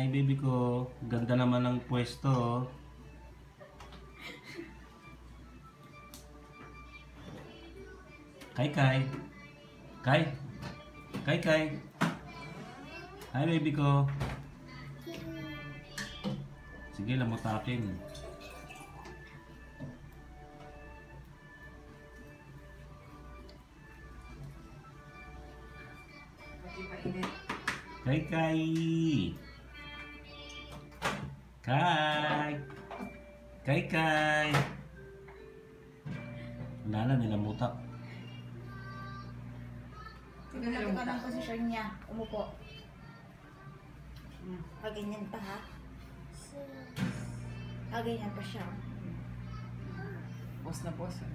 baby ko. Ganda naman ng pwesto. Kai Kai. Kai. Kai Kai. Hi baby ko. Sige, lamutakin. Kai Kai. Kai. Kai Kai. Wala na, nilamutak. Tignan ka ng posisyon niya. Umupo. Kaganyan pa ha. Kaganyan pa siya. Pause na pause.